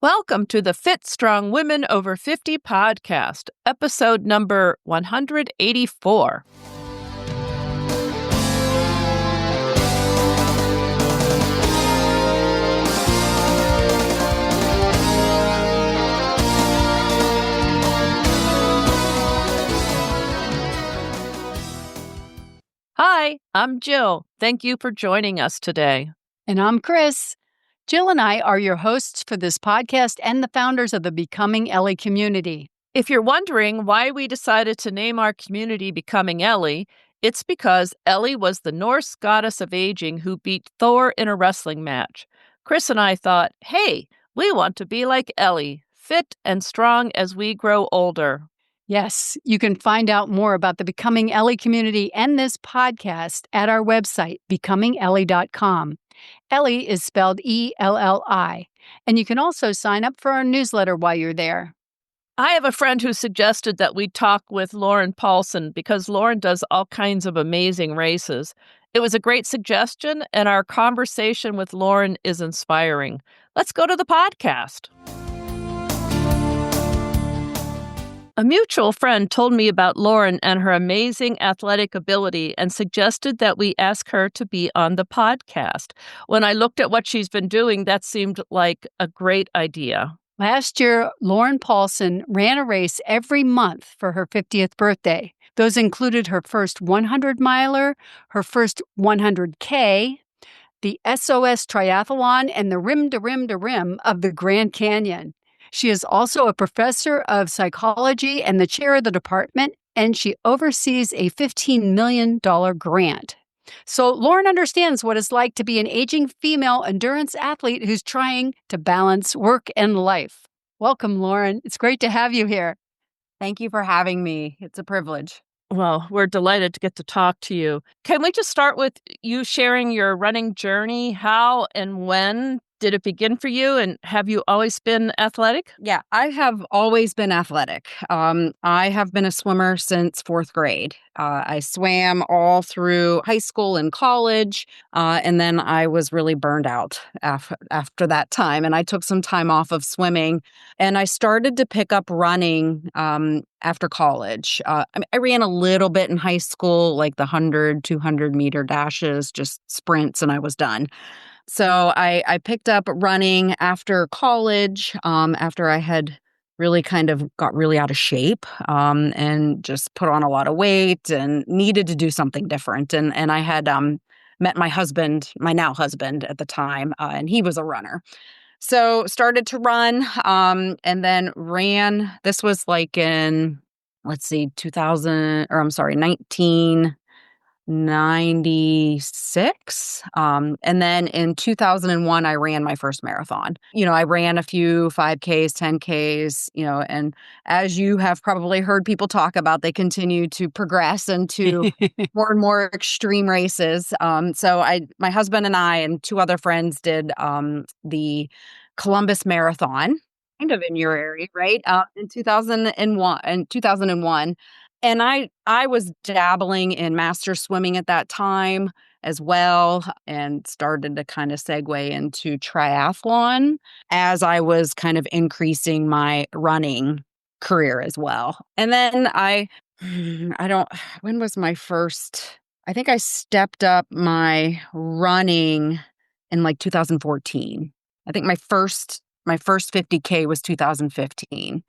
Welcome to the Fit Strong Women Over 50 podcast, episode number 184. Hi, I'm Jill. Thank you for joining us today. And I'm Chris. Jill and I are your hosts for this podcast and the founders of the Becoming Ellie community. If you're wondering why we decided to name our community Becoming Ellie, it's because Ellie was the Norse goddess of aging who beat Thor in a wrestling match. Chris and I thought, hey, we want to be like Ellie, fit and strong as we grow older. Yes, you can find out more about the Becoming Ellie community and this podcast at our website, becomingellie.com. Ellie is spelled E-L-L-I, and you can also sign up for our newsletter while you're there. I have a friend who suggested that we talk with Lauren Paulsen because Lauren does all kinds of amazing races. It was a great suggestion, and our conversation with Lauren is inspiring. Let's go to the podcast. A mutual friend told me about Lauren and her amazing athletic ability and suggested that we ask her to be on the podcast. When I looked at what she's been doing, that seemed like a great idea. Last year, Lauren Paulsen ran a race every month for her 50th birthday. Those included her first 100-miler, her first 100K, the SOS triathlon, and the rim-to-rim-to-rim of the Grand Canyon. She is also a professor of psychology and the chair of the department, and she oversees a $15 million grant. So Lauren understands what it's like to be an aging female endurance athlete who's trying to balance work and life. Welcome, Lauren. It's great to have you here. Thank you for having me. It's a privilege. Well, we're delighted to get to talk to you. Can we just start with you sharing your running journey? How and when did it begin for you? And have you always been athletic? Yeah, I have always been athletic. I have been a swimmer since fourth grade. I swam all through high school and college, and then I was really burned out after that time. And I took some time off of swimming, and I started to pick up running after college. I ran a little bit in high school, like the 100, 200-meter dashes, just sprints, and I was done. So I picked up running after college, after I had really kind of got really out of shape and just put on a lot of weight and needed to do something different. And I had met my husband, my now husband at the time, and he was a runner. So started to run and then ran. This was like in, 1996. And then in 2001, I ran my first marathon. I ran a few 5Ks, 10Ks, and as you have probably heard people talk about, they continue to progress into more and more extreme races. So my husband and I and two other friends did the Columbus Marathon, kind of in your area, right? In 2001. And I was dabbling in master swimming at that time as well and started to kind of segue into triathlon as I was kind of increasing my running career as well. And then when was my first, I think I stepped up my running in like 2014. I think my first 50K was 2015.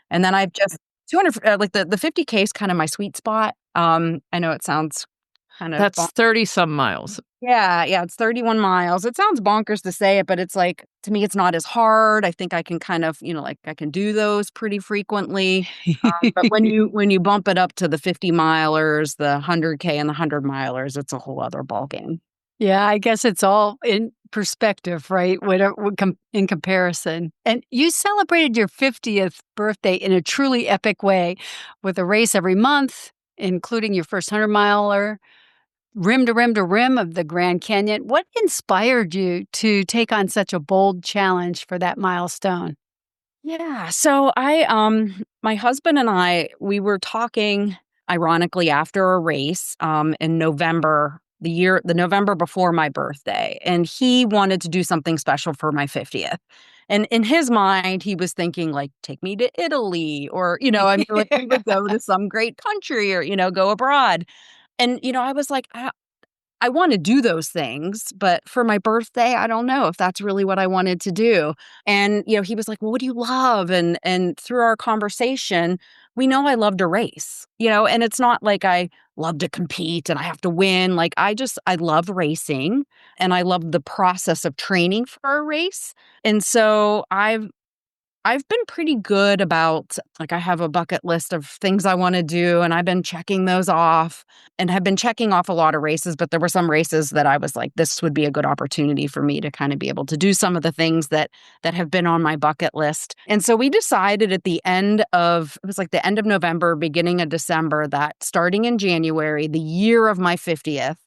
And then I've just 200, like the 50K is kind of my sweet spot. I know it sounds kind of... That's 30-some miles. Yeah, it's 31 miles. It sounds bonkers to say it, but it's like, to me, it's not as hard. I think I can kind of, I can do those pretty frequently. But when you bump it up to the 50 milers, the 100K and the 100 milers, it's a whole other ballgame. Yeah, I guess it's all in perspective, right? In comparison. And you celebrated your 50th birthday in a truly epic way with a race every month, including your first 100-miler, rim to rim to rim of the Grand Canyon. What inspired you to take on such a bold challenge for that milestone? Yeah, so my husband and I, we were talking, ironically, after a race in November, the November before my birthday, and he wanted to do something special for my 50th. And in his mind, he was thinking like, take me to Italy or, I mean, like we would go to some great country or, go abroad. And, I was like, I want to do those things, but for my birthday, I don't know if that's really what I wanted to do. And, he was like, well, what do you love? And through our conversation, we know I love to race, and it's not like I love to compete and I have to win. Like I love racing and I love the process of training for a race. And so I've been pretty good about, like, I have a bucket list of things I wanna do, and I've been checking those off and have been checking off a lot of races, but there were some races that I was like, "This would be a good opportunity for me to kinda be able to do some of the things that have been on my bucket list." And so we decided at the end of it was like the end of November, beginning of December, that starting in January, the year of my 50th,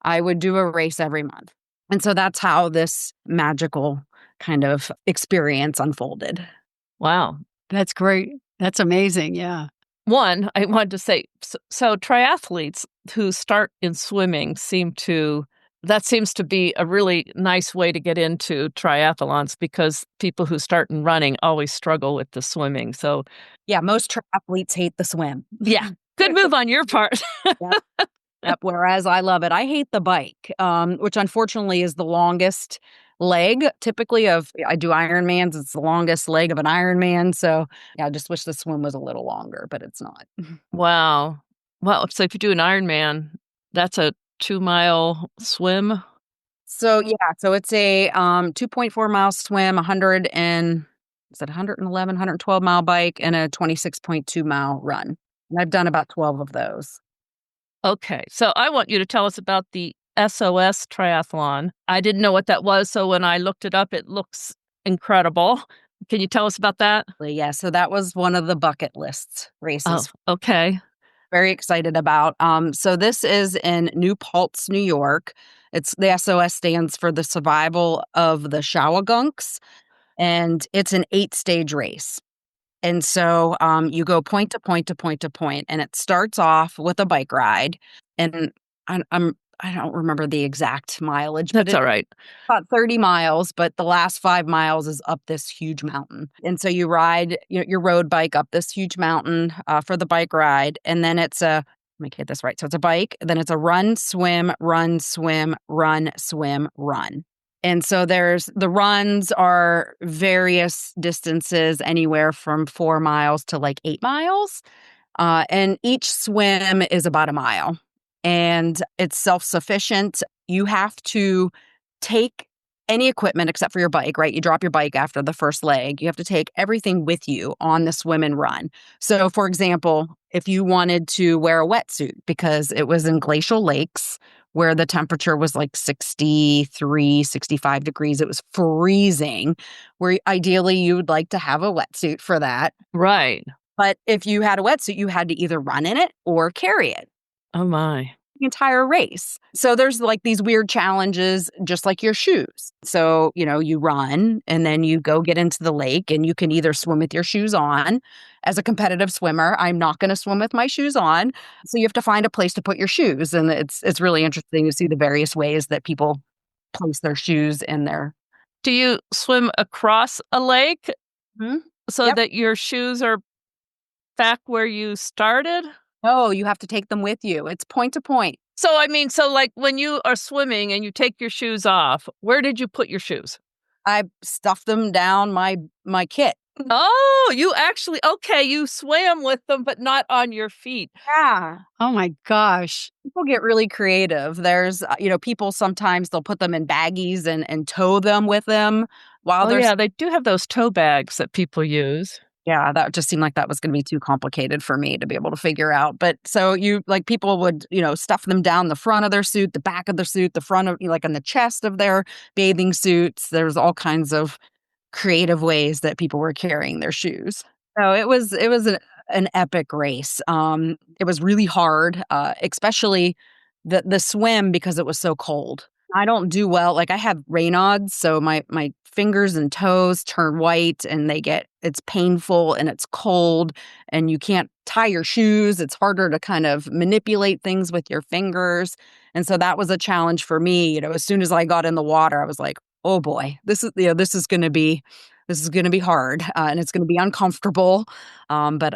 I would do a race every month. And so that's how this magical kind of experience unfolded. Wow. That's great. That's amazing. Yeah. One, I wanted to say, so triathletes who start in swimming that seems to be a really nice way to get into triathlons because people who start in running always struggle with the swimming. So, Yeah, most triathletes hate the swim. yeah, good move on your part. Yep, yep, whereas I love it. I hate the bike, which unfortunately is the longest leg typically of I do Ironmans, it's the longest leg of an Ironman, so, yeah, I just wish the swim was a little longer, but it's not. Wow. Well, so if you do an Ironman, that's a 2-mile swim? So, yeah, so it's a, 2.4-mile swim, 100 and is it 111, 112-mile bike, and a 26.2-mile run, and I've done about 12 of those. Okay, so I want you to tell us about the SOS triathlon. I didn't know what that was, so when I looked it up, it looks incredible. Can you tell us about that? Yeah, so that was one of the bucket lists Oh, races. okay. Very excited about. So this is in New Paltz, New York. It's the SOS stands for the survival of the Shawagunks, and it's an 8-stage race. And so you go point to point to point to point, and it starts off with a bike ride. And I don't remember the exact mileage, but That's it's all right. about 30 miles, but the last 5 miles is up this huge mountain. And so you ride your road bike up this huge mountain, for the bike ride, and then it's a let me get this right. So it's a bike, then it's a run, swim, run, swim, run, swim, run. And so there's the runs are various distances, anywhere from 4 miles to, like, 8 miles, and each swim is about a mile, and it's self-sufficient. You have to take any equipment except for your bike, right? You drop your bike after the first leg. You have to take everything with you on the swim and run. So, for example, if you wanted to wear a wetsuit because it was in glacial lakes where the temperature was like 63, 65 degrees, it was freezing, where ideally you would like to have a wetsuit for that. Right. But if you had a wetsuit, you had to either run in it or carry it Oh, my. the entire race. So there's like these weird challenges, just like your shoes. So, you run and then you go get into the lake and you can either swim with your shoes on. As a competitive swimmer, I'm not going to swim with my shoes on. So you have to find a place to put your shoes. And it's really interesting to see the various ways that people place their shoes in their. Do you swim across a lake Hmm? so Yep. that your shoes are back where you started? No, you have to take them with you. It's point to point. So, I mean, so, like, when you are swimming and you take your shoes off, where did you put your shoes? I stuffed them down my kit. Oh, you actually okay, you swam with them, but not on your feet. Yeah. Oh my gosh. People get really creative. There's, people sometimes they'll put them in baggies and tow them with them while Oh, they're. yeah, they do have those tote bags that people use. Yeah, that just seemed like that was gonna be too complicated for me to be able to figure out. But so people would, stuff them down the front of their suit, the back of their suit, the front of, like on the chest of their bathing suits. There's all kinds of creative ways that people were carrying their shoes. So it was an epic race. It was really hard, especially the swim because it was so cold. I don't do well. Like I have Raynaud's, so my fingers and toes turn white and it's painful and it's cold and you can't tie your shoes. It's harder to kind of manipulate things with your fingers. And so that was a challenge for me. As soon as I got in the water, I was like, oh boy, this is going to be this is going to be hard, and it's going to be uncomfortable. But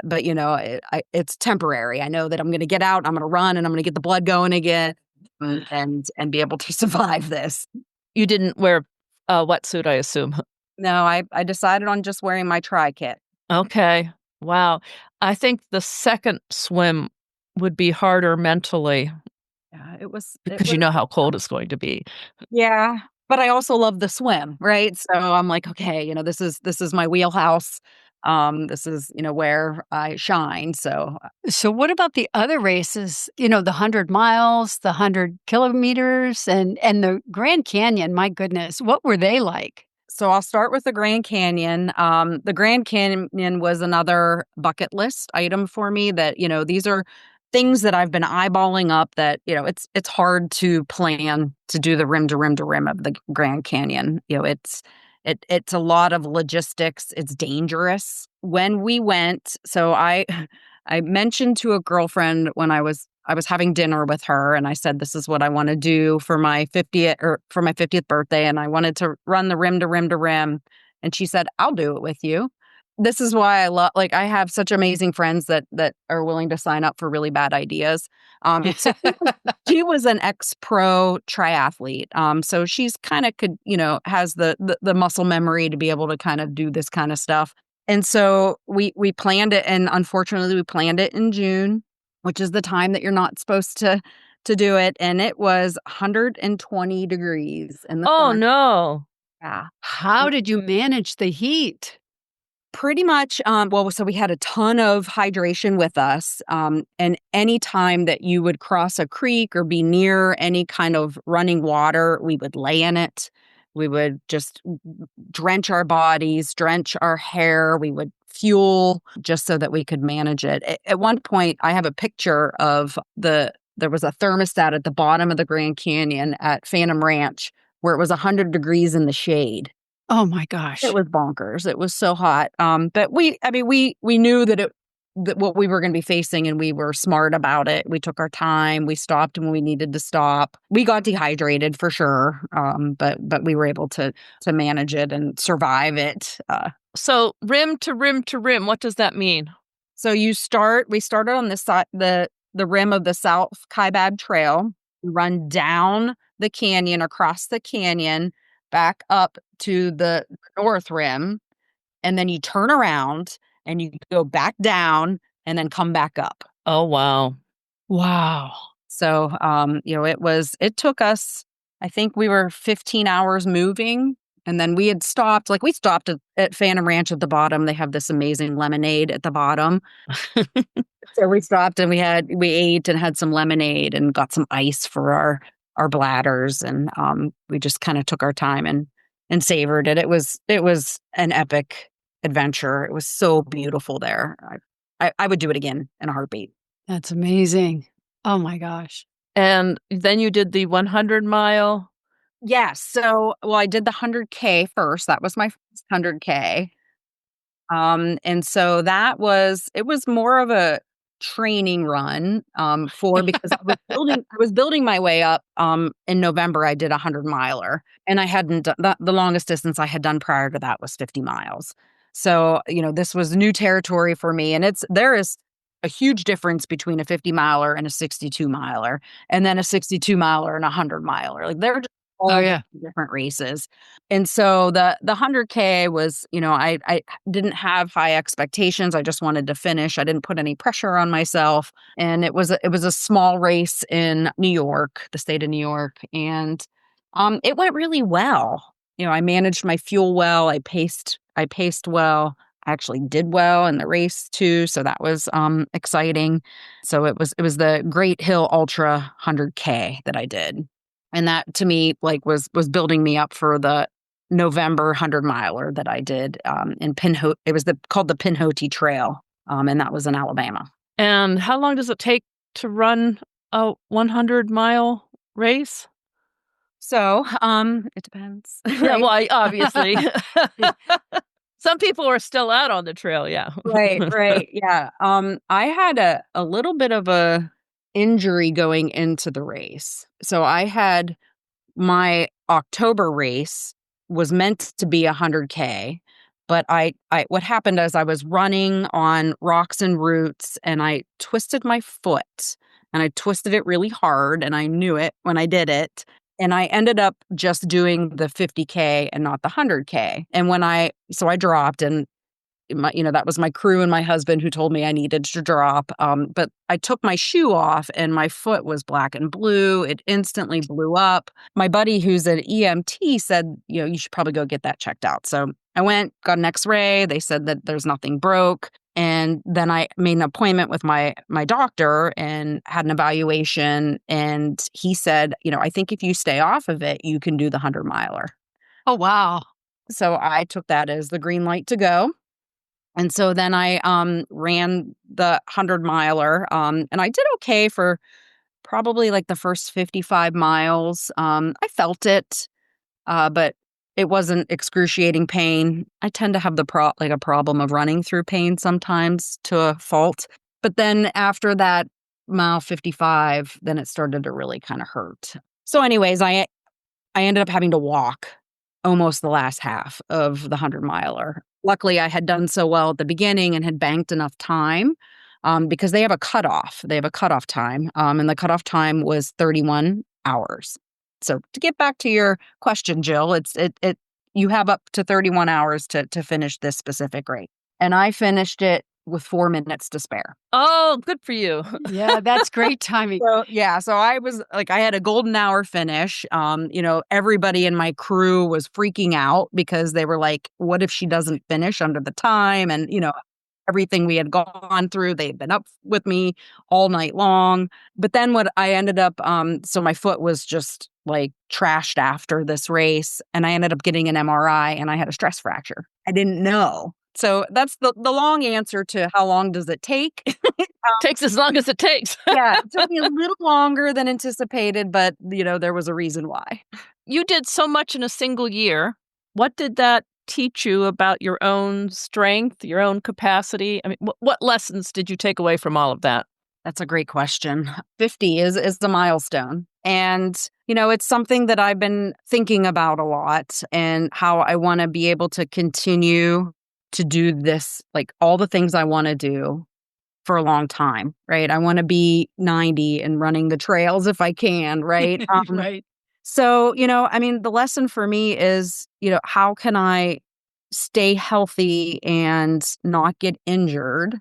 it's temporary. I know that I'm going to get out, I'm going to run, and I'm going to get the blood going again, and be able to survive this. You didn't wear a wetsuit, I assume. No, I decided on just wearing my tri kit. Okay. Wow. I think the second swim would be harder mentally Yeah, it because you was. know how cold it's going to be. Yeah, but I also love the swim, right? So I'm like, okay, this is my wheelhouse. This is, where I shine. So So, what about the other races? The 100 miles, the 100 kilometers, and the Grand Canyon? My goodness, what were they like? so I'll start with the Grand Canyon. The Grand Canyon was another bucket list item for me that, these are things that I've been eyeballing up that, it's hard to plan to do the rim to rim to rim of the Grand Canyon. It's a lot of logistics. It's dangerous. When we went, so I mentioned to a girlfriend when I was having dinner with her, and I said, this is what I want to do for my 50th birthday. And I wanted to run the rim to rim to rim. And she said, I'll do it with you. This is why I have such amazing friends that are willing to sign up for really bad ideas. So she was an ex-pro triathlete. So she's kind of has the muscle memory to be able to kind of do this kind of stuff. And so we planned it, and unfortunately we planned it in June, which is the time that you're not supposed to do it. And it was 120 degrees in the Oh, sun. no. Yeah. How did you manage the heat? Pretty much, so we had a ton of hydration with us, and any time that you would cross a creek or be near any kind of running water, we would lay in it. We would just drench our bodies, drench our hair. We would fuel just so that we could manage it. At one point, I have a picture of there was a thermostat at the bottom of the Grand Canyon at Phantom Ranch where it was 100 degrees in the shade. Oh my It gosh. was bonkers. It was so hot. But we knew that what we were going to be facing, and we were smart about it. We took our time. We stopped when we needed to stop. We got dehydrated for sure. But we were able to manage it and survive it. So rim to rim to rim, what does that mean? So we started on this side, the rim of the South Kaibab Trail. We run down the canyon, across the canyon, back up to the north rim, and then you turn around and you go back down and then come back up. Oh, wow. Wow. So, it took us, I think we were 15 hours moving. And then we had stopped, we stopped at Phantom Ranch at the bottom. They have this amazing lemonade at the bottom. So we stopped and we ate and had some lemonade and got some ice for our bladders. And we just kind of took our time and savored it. It was an epic adventure. It was so beautiful there. I would do it again in a heartbeat. That's amazing. Oh my gosh. And then you did the 100-mile. Yes. So, I did the 100K first. That was my first 100K. And so it was more of a training run, because I was building my way up. In November, I did a 100-miler, and I hadn't done the longest distance I had done prior to that was 50 miles. So, this was new territory for me. And there is a huge difference between a 50-miler and a 62-miler, and then a 62-miler and a 100-miler. They're just Oh all yeah. different races. And so the 100K was, I didn't have high expectations. I just wanted to finish. I didn't put any pressure on myself. And it was a small race in New York, the state of New York. And it went really well. I managed my fuel well. I paced well. I actually did well in the race too. So that was exciting. So it was the Great Hill Ultra 100K that I did. And that to me was building me up for the November 100-miler that I did in Pinhoti. It was called the Pinhoti Trail, and that was in Alabama. And how long does it take to run a 100-mile race? So it depends. Yeah, well, obviously. Some people are still out on the trail, yeah. Right, yeah. I had a little bit of a injury going into the race. So I had my October race was meant to be 100K, But what happened is I was running on rocks and roots and I twisted my foot and I twisted it really hard and I knew it when I did it. And I ended up just doing the 50K and not the 100K. And so I dropped and that was my crew and my husband who told me I needed to drop. But I took my shoe off and my foot was black and blue. It instantly blew up. My buddy who's an EMT said, you should probably go get that checked out. So I went, got an x-ray. They said that there's nothing broke. And then I made an appointment with my doctor and had an evaluation. And he said, I think if you stay off of it, you can do the 100-miler. Oh, wow. So I took that as the green light to go. And so then I ran the 100-miler, and I did okay for probably like the first 55 miles. I felt it, but it wasn't excruciating pain. I tend to have a problem of running through pain sometimes to a fault. But then after that mile 55, then it started to really kind of hurt. So anyways, I ended up having to walk almost the last half of the 100-miler. Luckily, I had done so well at the beginning and had banked enough time because they have a cutoff. They have a cutoff time, and the cutoff time was 31 hours. So to get back to your question, Jill, you have up to 31 hours to finish this specific race. And I finished it with 4 minutes to spare. Oh, good for you. Yeah, that's great timing. So I was like, I had a golden hour finish. Everybody in my crew was freaking out because they were like, what if she doesn't finish under the time? And, everything we had gone through, they'd been up with me all night long. But then what I ended up, so my foot was just like trashed after this race. And I ended up getting an MRI and I had a stress fracture. I didn't know. So that's the long answer to how long does it take? Takes as long as it takes. Yeah, it took me a little longer than anticipated, but, there was a reason why. You did so much in a single year. What did that teach you about your own strength, your own capacity? I mean, what lessons did you take away from all of that? That's a great question. 50 is the milestone. And, it's something that I've been thinking about a lot and how I want to be able to continue to do this, like all the things I want to do for a long time, right? I want to be 90 and running the trails if I can, right? Right. So, the lesson for me is, how can I stay healthy and not get injured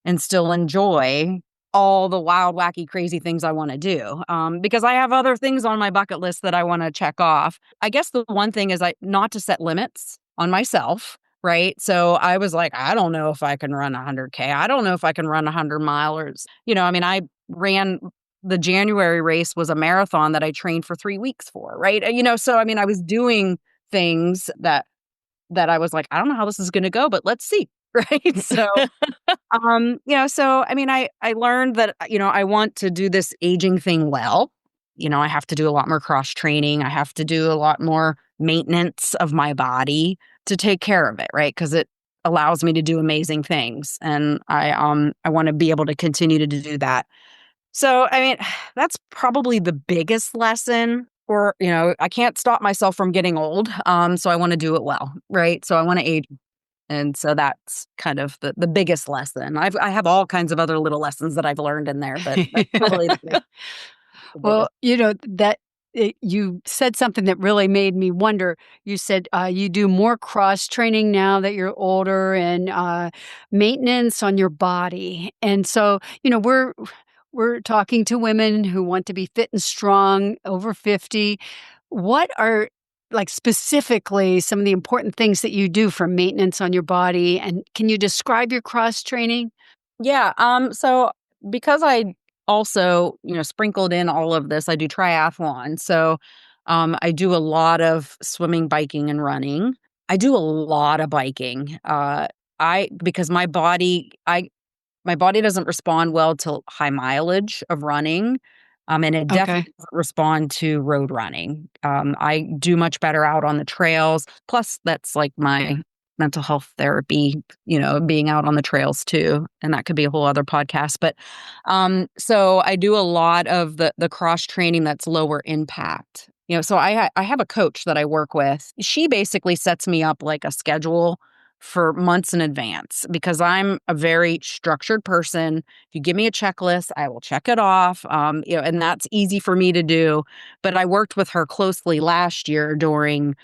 and still enjoy all the wild, wacky, crazy things I want to do? Because I have other things on my bucket list that I want to check off. I guess the one thing is not to set limits on myself. Right. So I was like, I don't know if I can run 100K. I don't know if I can run 100-milers. I ran the January race was a marathon that I trained for 3 weeks for. Right. So, I was doing things that I was like, I don't know how this is going to go, but let's see. Right. So, I learned that, I want to do this aging thing well. I have to do a lot more cross training. I have to do a lot more maintenance of my body to take care of it, right? Because it allows me to do amazing things. And I want to be able to continue to do that. So, that's probably the biggest lesson. Or, I can't stop myself from getting old. So I want to do it well, right? So I want to age. And so that's kind of the biggest lesson. I have all kinds of other little lessons that I've learned in there, but that's probably the biggest. Well, you said something that really made me wonder. You said you do more cross training now that you're older and maintenance on your body. And so, we're talking to women who want to be fit and strong over 50. What are specifically some of the important things that you do for maintenance on your body? And can you describe your cross training? Yeah. So because I also, sprinkled in all of this, I do triathlon. So I do a lot of swimming, biking, and running. I do a lot of biking. Because my body doesn't respond well to high mileage of running. And it definitely doesn't respond to road running. I do much better out on the trails. Plus, that's like my mental health therapy, being out on the trails too. And that could be a whole other podcast. But so I do a lot of the cross training that's lower impact. So I have a coach that I work with. She basically sets me up like a schedule for months in advance because I'm a very structured person. If you give me a checklist, I will check it off. And that's easy for me to do. But I worked with her closely last year during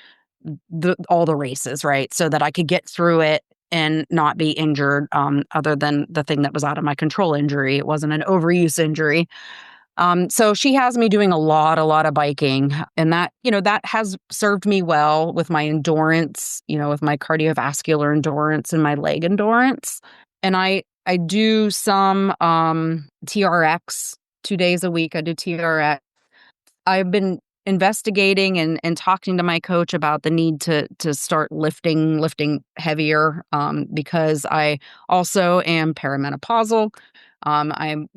all the races, right? So that I could get through it and not be injured, other than the thing that was out of my control injury. It wasn't an overuse injury. So she has me doing a lot of biking, and that has served me well with my endurance, with my cardiovascular endurance and my leg endurance. And I do some TRX 2 days a week. I do TRX. I've been investigating and talking to my coach about the need to start lifting heavier, because I also am perimenopausal. I'm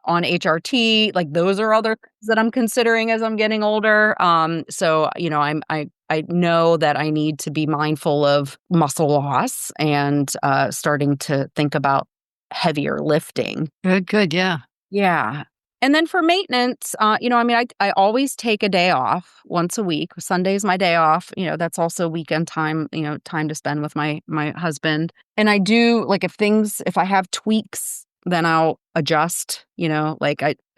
on HRT. Like those are other things that I'm considering as I'm getting older. So I know that I need to be mindful of muscle loss and starting to think about heavier lifting. Good, yeah. Yeah. And then for maintenance, I always take a day off once a week. Sunday's my day off. That's also weekend time, time to spend with my husband. And I do, like, if I have tweaks, then I'll adjust, so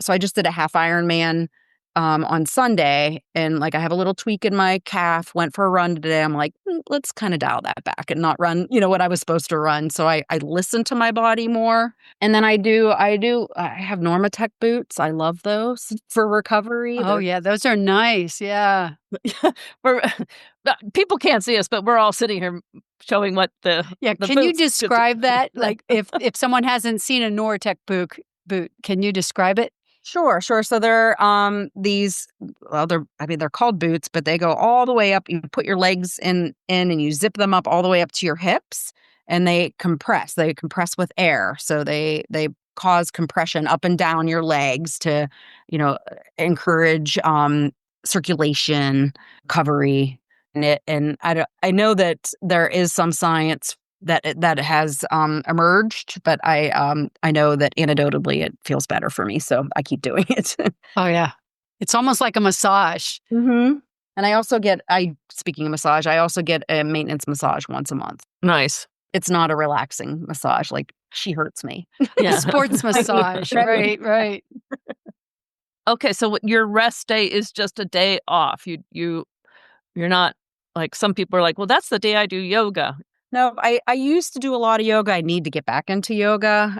I just did a half Ironman on Sunday, and like I have a little tweak in my calf, went for a run today. I'm like, let's kind of dial that back and not run, what I was supposed to run. So I listen to my body more. And then I have Normatec boots. I love those for recovery. Oh, yeah, those are nice. Yeah. we're people can't see us, but we're all sitting here showing what the Can you boots- describe that? Like if someone hasn't seen a Normatec boot, can you describe it? Sure. So they're these, well, they're called boots, but they go all the way up. You put your legs in and you zip them up all the way up to your hips, and they compress. They compress with air. So they cause compression up and down your legs to, encourage circulation, recovery. And I know that there is some science that has emerged, but I know that anecdotally it feels better for me, so I keep doing it. Oh, yeah. It's almost like a massage. Mm-hmm. And speaking of massage, I also get a maintenance massage once a month. Nice. It's not a relaxing massage, like she hurts me. Yeah. Sports massage. Right. Okay, so your rest day is just a day off. You're not like some people are like, well, that's the day I do yoga. No, I used to do a lot of yoga. I need to get back into yoga.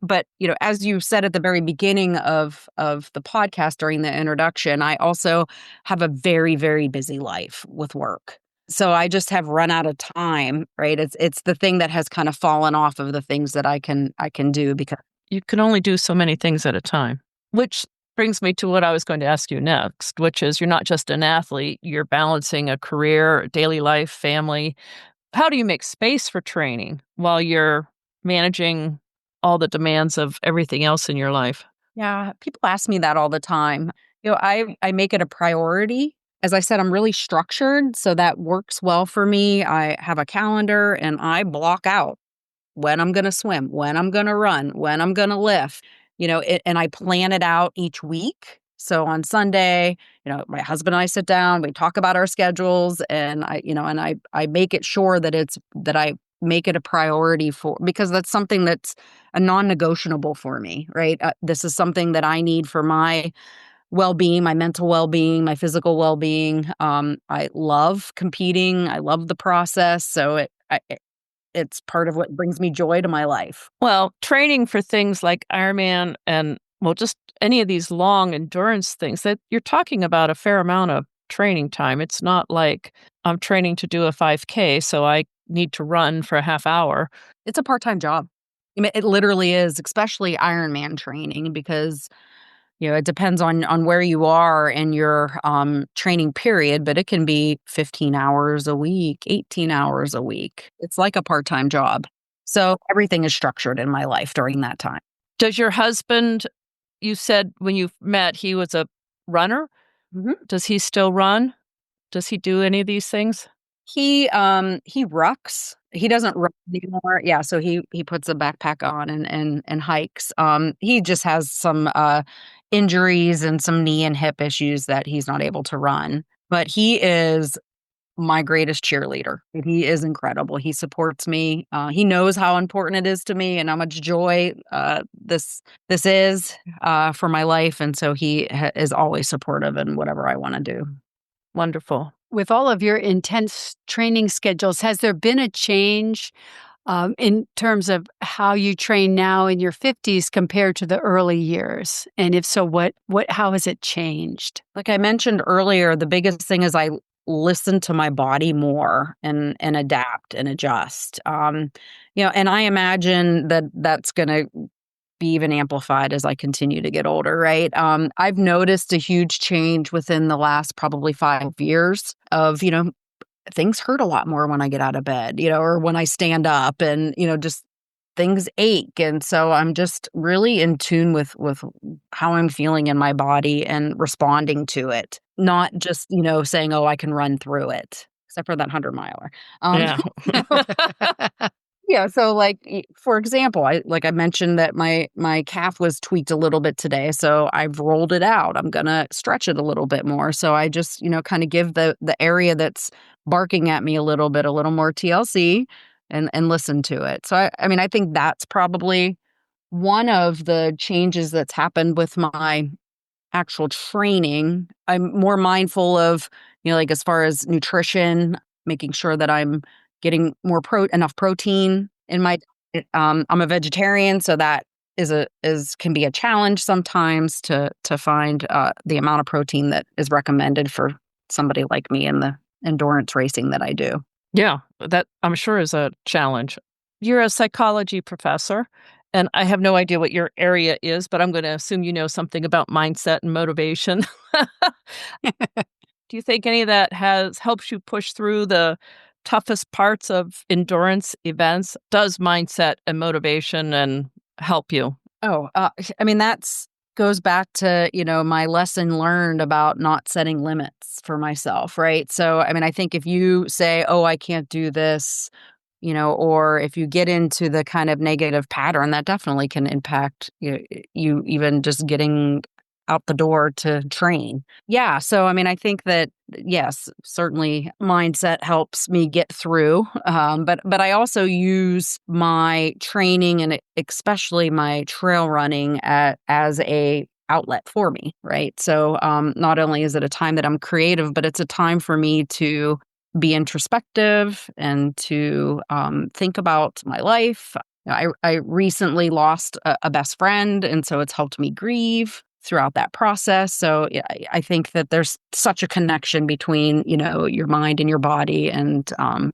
But as you said at the very beginning of the podcast during the introduction, I also have a very, very busy life with work. So I just have run out of time, right? It's the thing that has kind of fallen off of the things that I can do, because You can only do so many things at a time, which brings me to what I was going to ask you next, which is you're not just an athlete, you're balancing a career, daily life, family. How do you make space for training while you're managing all the demands of everything else in your life? Yeah, people ask me that all the time. I make it a priority. As I said, I'm really structured, so that works well for me. I have a calendar and I block out when I'm going to swim, when I'm going to run, when I'm going to lift, and I plan it out each week. So on Sunday, my husband and I sit down, we talk about our schedules, and I make it sure that I make it a priority because that's something that's a non-negotiable for me, right? This is something that I need for my well-being, my mental well-being, my physical well-being. I love competing. I love the process. So it's part of what brings me joy to my life. Well, training for things like Ironman and, well, just any of these long endurance things, that you're talking about a fair amount of training time. It's not like I'm training to do a 5K, so I need to run for a half hour. It's a part-time job. I mean, it literally is, especially Ironman training, because it depends on where you are in your training period, but it can be 15 hours a week, 18 hours a week. It's like a part-time job. So everything is structured in my life during that time. Does your husband, you said when you met, he was a runner? Mm-hmm. Does he still run? Does he do any of these things? He rucks. He doesn't run anymore. Yeah, so he puts a backpack on and hikes. He just has some injuries and some knee and hip issues that he's not able to run. But he is my greatest cheerleader. He is incredible. He supports me. He knows how important it is to me and how much joy this is for my life. And so he is always supportive in whatever I want to do. Wonderful. With all of your intense training schedules, has there been a change in terms of how you train now in your 50s compared to the early years? And if so, how has it changed? Like I mentioned earlier, the biggest thing is I listen to my body more and adapt and adjust. And I imagine that that's going to be even amplified as I continue to get older, right? I've noticed a huge change within the last probably 5 years of, things hurt a lot more when I get out of bed, or when I stand up and, just things ache. And so I'm just really in tune with how I'm feeling in my body and responding to it, not just, saying, oh, I can run through it, except for that 100-miler. Yeah. Yeah, so for example, I mentioned that my calf was tweaked a little bit today, so I've rolled it out. I'm gonna stretch it a little bit more. So I just, kind of give the area that's barking at me a little more TLC and listen to it. So I think that's probably one of the changes that's happened with my actual training. I'm more mindful of, as far as nutrition, making sure that I'm getting enough protein in my I'm a vegetarian, so that can be a challenge sometimes to find the amount of protein that is recommended for somebody like me in the endurance racing that I do. Yeah, that I'm sure is a challenge. You're a psychology professor, and I have no idea what your area is, but I'm going to assume you know something about mindset and motivation. Do you think any of that helps you push through the toughest parts of endurance events? Does mindset and motivation and help you? Oh, that's goes back to, my lesson learned about not setting limits for myself, right? So, I think if you say, oh, I can't do this, or if you get into the kind of negative pattern, that definitely can impact you even just getting out the door to train. Yeah. So, I think that, yes, certainly mindset helps me get through. But I also use my training and especially my trail running as a outlet for me, right? So, not only is it a time that I'm creative, but it's a time for me to be introspective and to think about my life. I recently lost a best friend, and so it's helped me grieve throughout that process. So yeah, I think that there's such a connection between, your mind and your body. And I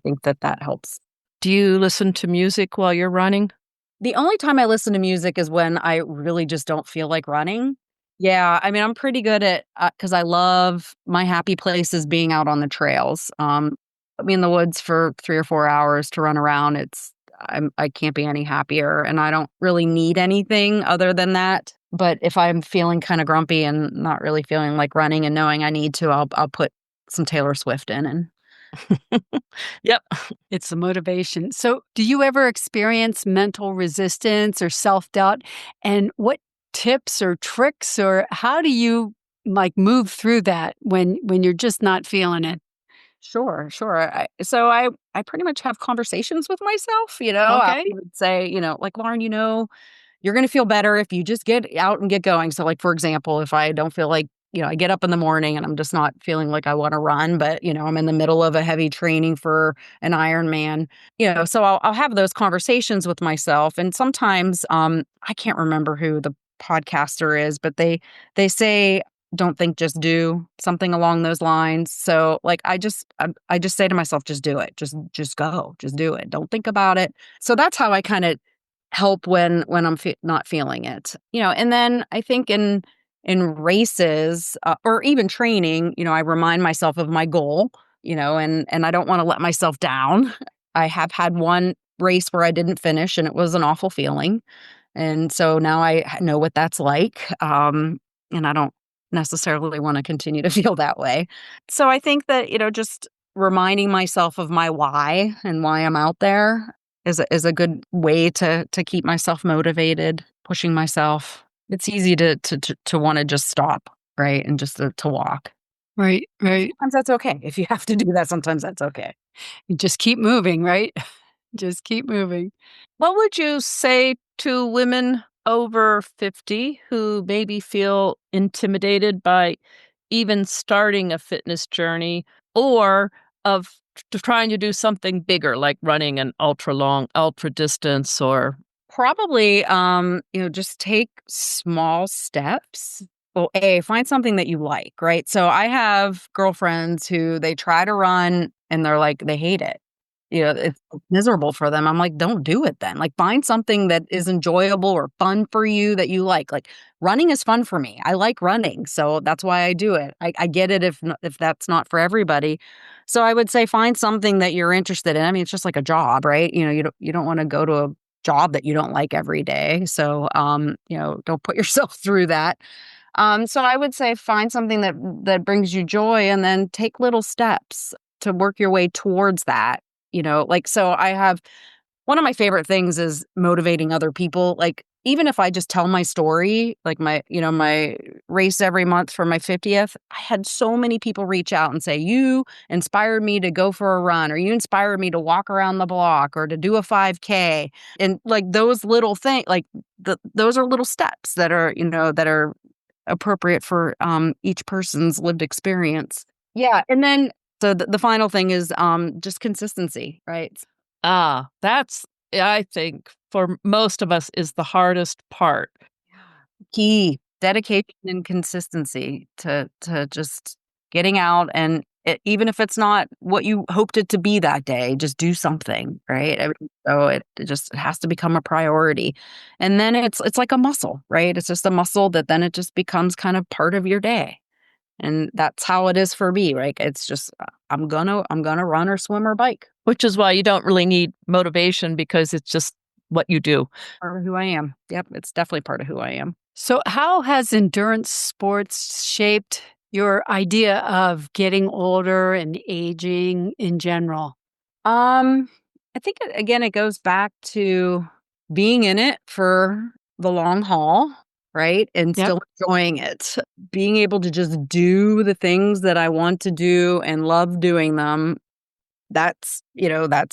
think that helps. Do you listen to music while you're running? The only time I listen to music is when I really just don't feel like running. Yeah, I'm pretty good at because I love my happy place is being out on the trails. Put me in the woods for 3 or 4 hours to run around. I can't be any happier, and I don't really need anything other than that. But if I'm feeling kind of grumpy and not really feeling like running and knowing I need to, I'll put some Taylor Swift in and Yep. It's the motivation. So, do you ever experience mental resistance or self-doubt? And what tips or tricks or how do you move through that when you're just not feeling it? Sure. I pretty much have conversations with myself, I Okay. would say, like, Lauren, you're going to feel better if you just get out and get going. So, like, for example, if I don't feel like, I get up in the morning and I'm just not feeling like I want to run, but, I'm in the middle of a heavy training for an Ironman, so I'll have those conversations with myself. And sometimes I can't remember who the podcaster is, but they say, don't think, just do, something along those lines. So like I just say to myself, just do it. Just go. Just do it. Don't think about it. So that's how I kind of help when I'm not feeling it. And then I think in races or even training, I remind myself of my goal, and I don't want to let myself down. I have had one race where I didn't finish and it was an awful feeling. And so now I know what that's like. And I don't necessarily want to continue to feel that way. So I think that, just reminding myself of my why and why I'm out there is a good way to keep myself motivated, pushing myself. It's easy to want to just stop, right? And just to walk. Right, right. Sometimes that's okay. If you have to do that, sometimes that's okay. You just keep moving, right? Just keep moving. What would you say to women over 50 who maybe feel intimidated by even starting a fitness journey or of trying to do something bigger like running an ultra long ultra distance or Probably, just take small steps. Well, find something that you like, right? So I have girlfriends who they try to run and they're like, they hate it. It's miserable for them. I'm like, don't do it then. Like, find something that is enjoyable or fun for you that you like. Like, running is fun for me. I like running, so that's why I do it. I get it if that's not for everybody. So I would say find something that you're interested in. I mean, it's just like a job, right? You don't want to go to a job that you don't like every day. So, don't put yourself through that. So I would say find something that brings you joy and then take little steps to work your way towards that. Like, so I have one of my favorite things is motivating other people. Like, even if I just tell my story, like my race every month for my 50th, I had so many people reach out and say, you inspired me to go for a run, or you inspired me to walk around the block or to do a 5K. And like those little things, like those are little steps that are appropriate for each person's lived experience. Yeah. And then so the final thing is just consistency, right? that's I think for most of us is the hardest part. Key dedication and consistency to just getting out and even if it's not what you hoped it to be that day, just do something, right? So it has to become a priority, and then it's like a muscle, right? It's just a muscle that then it just becomes kind of part of your day, and that's how it is for me, right? It's just I'm gonna run or swim or bike. Which is why you don't really need motivation because it's just what you do. Part of who I am. Yep, it's definitely part of who I am. So, how has endurance sports shaped your idea of getting older and aging in general? I think again it goes back to being in it for the long haul, right? And Yep. still enjoying it. Being able to just do the things that I want to do and love doing them. That's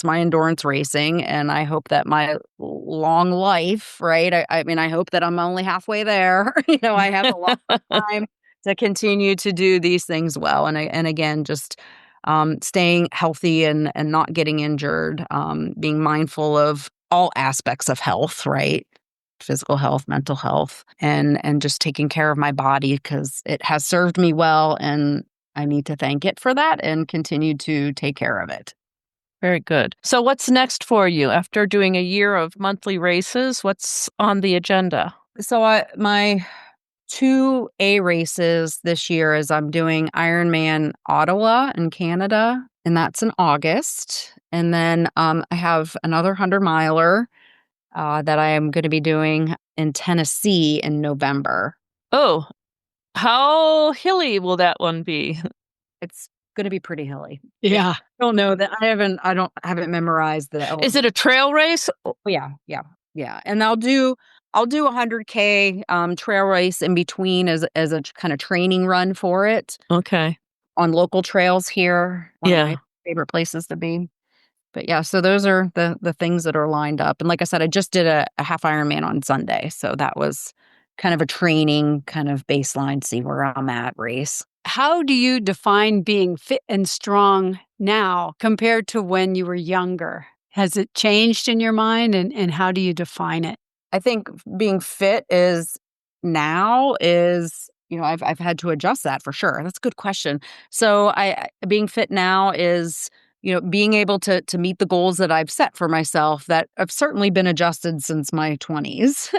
my endurance racing. And I hope that my long life, right? I mean, I hope that I'm only halfway there. I have a long time to continue to do these things well. And again, just staying healthy and not getting injured, being mindful of all aspects of health, right? Physical health, mental health, and just taking care of my body because it has served me well, and I need to thank it for that and continue to take care of it. Very good. So what's next for you after doing a year of monthly races? What's on the agenda? So my two A races this year is I'm doing Ironman Ottawa in Canada, and that's in August. And then I have another 100 miler that I am going to be doing in Tennessee in November. Oh, how hilly will that one be? It's going to be pretty hilly. Yeah. Yeah. I don't know that I haven't memorized the Is it a trail race? Oh, yeah, yeah, yeah. And I'll do 100K trail race in between as a kind of training run for it Okay. on local trails here. One of Yeah. my favorite places to be. But yeah, so those are the things that are lined up. And like I said, I just did a half Ironman on Sunday, so that was kind of a training kind of baseline, see where I'm at race. How do you define being fit and strong now compared to when you were younger? Has it changed in your mind and how do you define it? I think being fit I've had to adjust that for sure. That's a good question. So being fit now is, being able to meet the goals that I've set for myself that have certainly been adjusted since my 20s.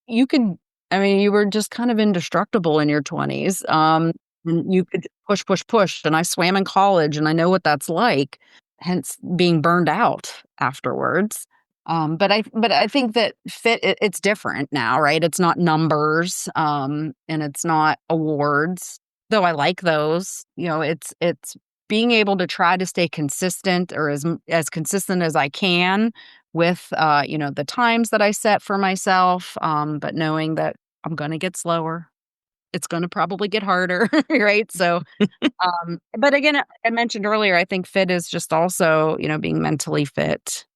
You could, I mean, you were just kind of indestructible in your 20s. And you could push, push, push. And I swam in college and I know what that's like, hence being burned out afterwards. But I think that it's different now, right? It's not numbers, and it's not awards, though I like those. It's being able to try to stay consistent or as consistent as I can with the times that I set for myself, but knowing that I'm going to get slower. it's going to probably get harder, right? So, but again, I mentioned earlier, I think fit is just also, being mentally fit,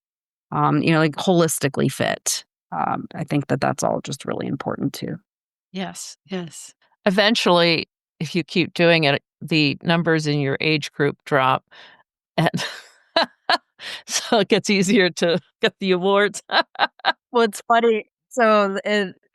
like holistically fit. I think that that's all just really important too. Yes, yes. Eventually, if you keep doing it, the numbers in your age group drop, and so it gets easier to get the awards. Well, it's funny. So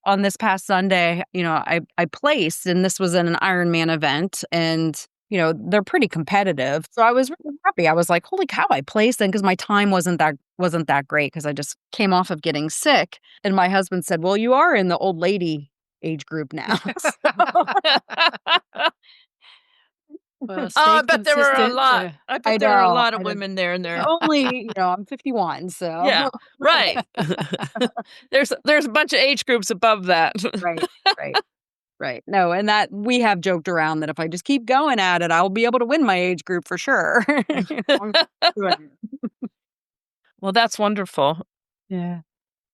on this past Sunday, I placed, and this was in an Ironman event, and they're pretty competitive. So I was really happy. I was like, "Holy cow, I placed!" And because my time wasn't that great because I just came off of getting sick. And my husband said, "Well, you are in the old lady age group now." Well, Oh, I stay bet there were a consistent. lot. I I bet there were a know. lot of women there and there. Only, I'm 51, so Yeah, right. There's a bunch of age groups above that. right, right. Right. No, and that we have joked around that if I just keep going at it, I'll be able to win my age group for sure. I'm doing Well, that's wonderful. Yeah.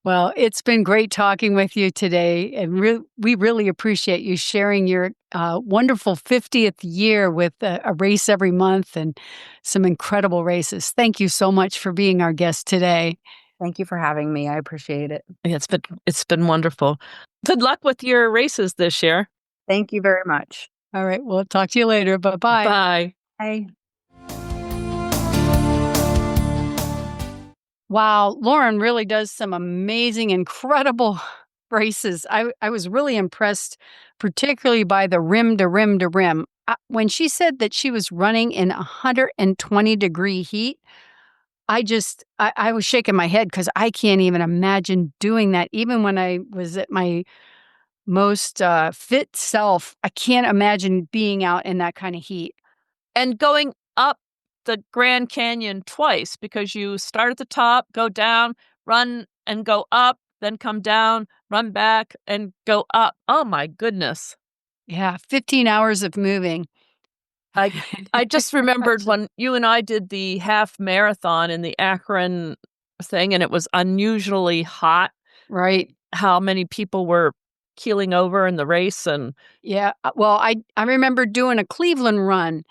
Well, it's been great talking with you today, and we really appreciate you sharing your wonderful 50th year with a race every month and some incredible races. Thank you so much for being our guest today. Thank you for having me. I appreciate it. Yeah, it's been wonderful. Good luck with your races this year. Thank you very much. All right, we'll talk to you later. Bye-bye. Bye. Bye. Wow, Lauren really does some amazing, incredible races. I was really impressed, particularly by the rim to rim to rim. When she said that she was running in 120-degree heat, I was shaking my head because I can't even imagine doing that. Even when I was at my most fit self, I can't imagine being out in that kind of heat. And going up the Grand Canyon twice because you start at the top, go down, run and go up, then come down, run back and go up. Oh my goodness. Yeah, 15 hours of moving. I I just remembered when you and I did the half marathon in the Akron thing and it was unusually hot, Right. how many people were keeling over in the race and Yeah. Well, I remember doing a Cleveland run,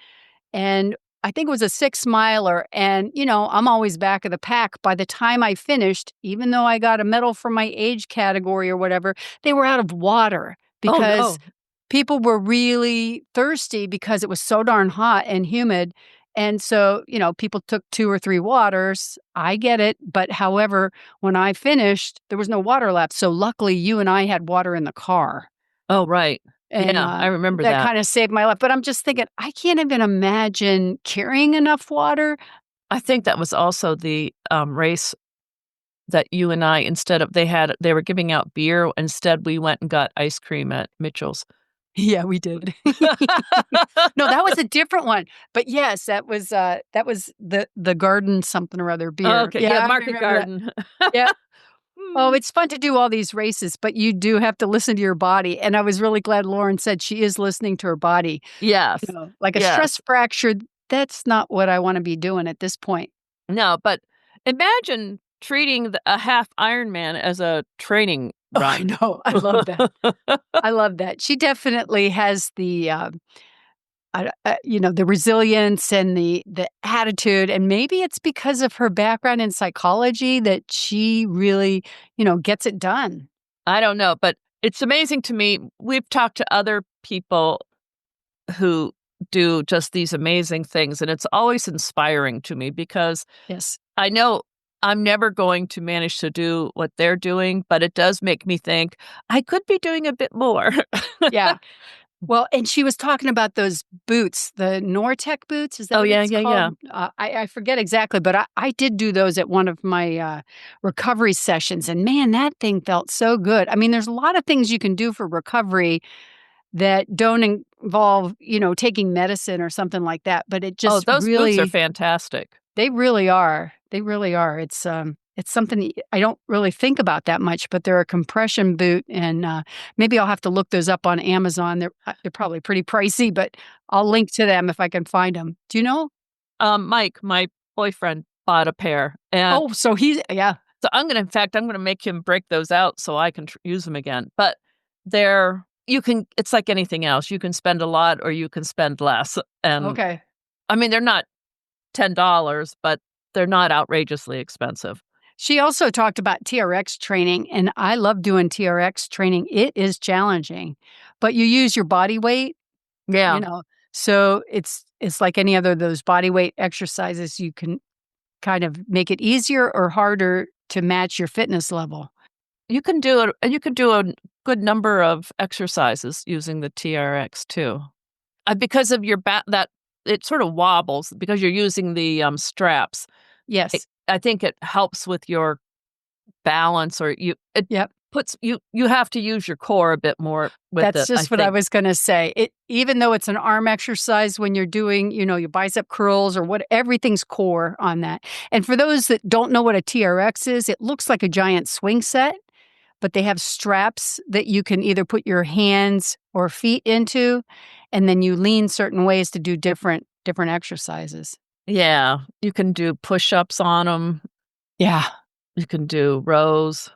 and I think it was a 6 miler. And, I'm always back of the pack. By the time I finished, even though I got a medal for my age category or whatever, they were out of water oh because no. people were really thirsty because it was so darn hot and humid. And so, people took 2 or 3 waters. I get it. But however, when I finished, there was no water left. So luckily, you and I had water in the car. Oh, right. And, Yeah, I remember that that. kinda saved my life, but I'm just thinking, I can't even imagine carrying enough water. I think that was also the, race that you and I instead of they were giving out beer, instead we went and got ice cream at Mitchell's. Yeah, we did. No, that was a different one, but yes, that was the garden something or other beer. Okay, Yeah, yeah, I Market remember that. Garden. Yeah. Oh, Hmm. it's fun to do all these races, but you do have to listen to your body, and I was really glad Lauren said she is listening to her body. Yes, Like a yes. stress fracture, that's not what I wanna be doing at this point. No, but imagine treating a half Ironman as a training Oh, I run. know, I love that. I love that. She definitely has the, the resilience and the attitude, and maybe it's because of her background in psychology that she really, gets it done. I don't know, but it's amazing to me. We've talked to other people who do just these amazing things, and it's always inspiring to me because Yes. I know I'm never going to manage to do what they're doing, but it does make me think I could be doing a bit more. Yeah. Well, and she was talking about those boots, the Nortec boots. Is that Oh, what yeah, it's yeah, yeah. called? I forget exactly, but I did do those at one of my recovery sessions. And man, that thing felt so good. I mean, there's a lot of things you can do for recovery that don't involve, taking medicine or something like that. But it Oh, just those boots are really, fantastic. they really are. They really are. It's something that I don't really think about that much, but they're a compression boot, and maybe I'll have to look those up on Amazon. They're probably pretty pricey, but I'll link to them if I can find them. Do you know? Mike, my boyfriend, bought a pair, and Oh, so yeah. so in fact, I'm gonna make him break those out so I can use them again. But they're it's like anything else. You can spend a lot or you can spend less. And Okay. I mean, they're not $10, but they're not outrageously expensive. She also talked about TRX training, and I love doing TRX training. It is challenging, but you use your body weight, Yeah. so it's like any other of those body weight exercises. You can kind of make it easier or harder to match your fitness level. You can do it. You can do a good number of exercises using the TRX too, because of your back. That it sort of wobbles because you're using the straps. Yes. I think it helps with your balance, or it Yep. puts you have to use your core a bit more with That's it, I just what I think. was going to say. Even though it's an arm exercise, when you're doing, your bicep curls or what, everything's core on that. And for those that don't know what a TRX is, it looks like a giant swing set, but they have straps that you can either put your hands or feet into, and then you lean certain ways to do different exercises. Yeah, you can do push-ups on them. Yeah. You can do rows,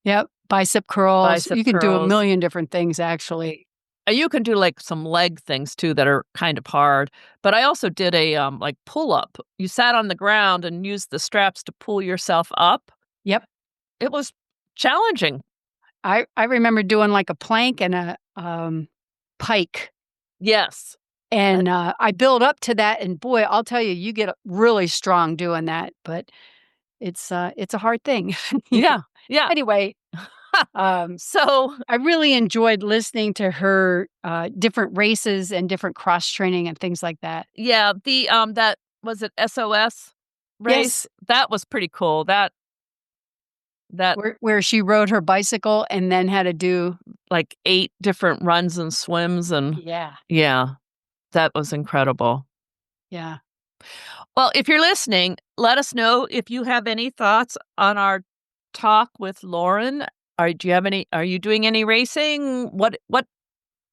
Yep. Bicep curls. bicep You can do a curls. million different things, actually. You can do, like, some leg things too that are kind of hard, but I also did a, like, pull-up. You sat on the ground and used the straps to pull yourself up. Yep. It was challenging. I remember doing like a plank and a pike. Yes. And I build up to that, and boy, I'll tell you, you get really strong doing that. But it's a hard thing. Yeah, yeah. Anyway, So, I really enjoyed listening to her different races and different cross training and things like that. yeah, that was it SOS race? Yes, That was pretty cool. That where she rode her bicycle and then had to do. like 8 different runs and swims, and Yeah, yeah, that was incredible. yeah. Well, if you're listening, let us know if you have any thoughts on our talk with Lauren. Are you doing any racing?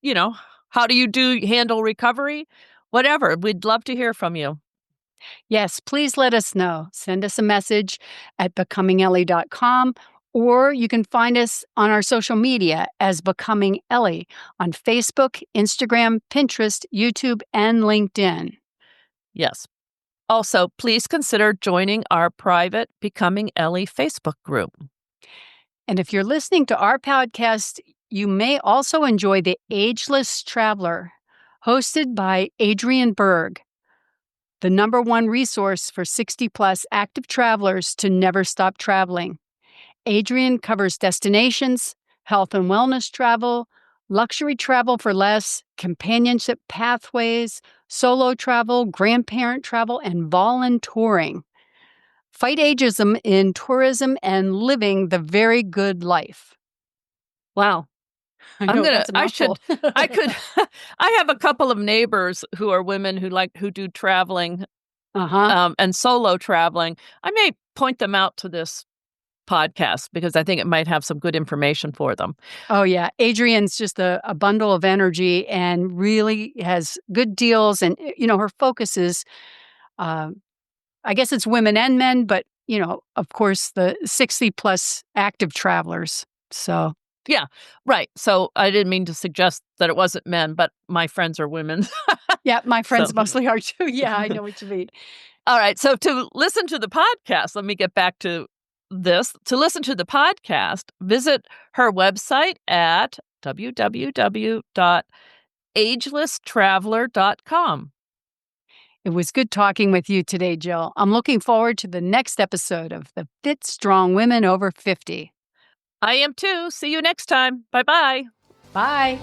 You know, how do you handle recovery? Whatever. We'd love to hear from you. Yes, please let us know. Send us a message at becomingellie.com, or you can find us on our social media as Becoming Ellie on Facebook, Instagram, Pinterest, YouTube, and LinkedIn. Yes. Also, please consider joining our private Becoming Ellie Facebook group. And if you're listening to our podcast, you may also enjoy The Ageless Traveler, hosted by Adrian Berg, the #1 resource for 60-plus active travelers to never stop traveling. Adrian covers destinations, health and wellness travel, luxury travel for less, companionship pathways, solo travel, grandparent travel, and voluntouring. Fight ageism in tourism and living the very good life. Wow. I know that's a mouthful. I could, I have a couple of neighbors who are women who do traveling, Uh-huh. and solo traveling. I may point them out to this podcast because I think it might have some good information for them. Oh, yeah. Adrian's just a bundle of energy and really has good deals. And, her focus is, I guess it's women and men, but, of course, the 60-plus active travelers. So, Yeah, right. So I didn't mean to suggest that it wasn't men, but my friends are women. yeah, my friends So- mostly are too. Yeah, I know what you mean. All right. So to listen to the podcast, let me get back to this. To listen to the podcast, visit her website at www.agelesstraveler.com. It was good talking with you today, Jill. I'm looking forward to the next episode of the Fit Strong Women Over 50. I am too. See you next time. Bye-bye. Bye.